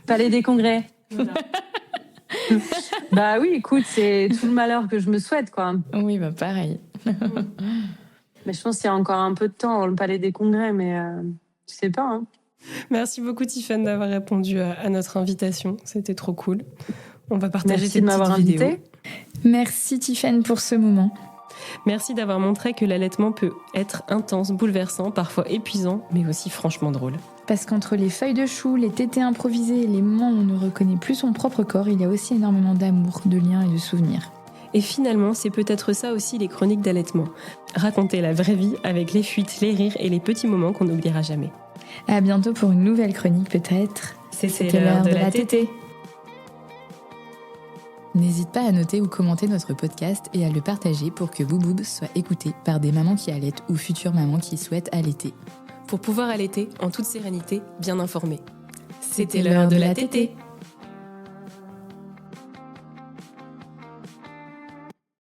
Palais des Congrès. Voilà. Oui, écoute, c'est tout le malheur que je me souhaite, quoi. Oui, pareil. Mais je pense qu'il y a encore un peu de temps dans le Palais des Congrès, mais... Je sais pas. Merci beaucoup, Tiffaine, d'avoir répondu à notre invitation. C'était trop cool. On va partager tes petites vidéos. Merci, Tiffaine, pour ce moment. Merci d'avoir montré que l'allaitement peut être intense, bouleversant, parfois épuisant, mais aussi franchement drôle. Parce qu'entre les feuilles de chou, les tétés improvisés et les moments où on ne reconnaît plus son propre corps, il y a aussi énormément d'amour, de liens et de souvenirs. Et finalement, c'est peut-être ça aussi les chroniques d'allaitement. Raconter la vraie vie avec les fuites, les rires et les petits moments qu'on n'oubliera jamais. À bientôt pour une nouvelle chronique peut-être. C'était l'heure de la tétée. N'hésite pas à noter ou commenter notre podcast et à le partager pour que Bouboub soit écouté par des mamans qui allaitent ou futures mamans qui souhaitent allaiter. Pour pouvoir allaiter en toute sérénité, bien informée. C'était l'heure de la tétée.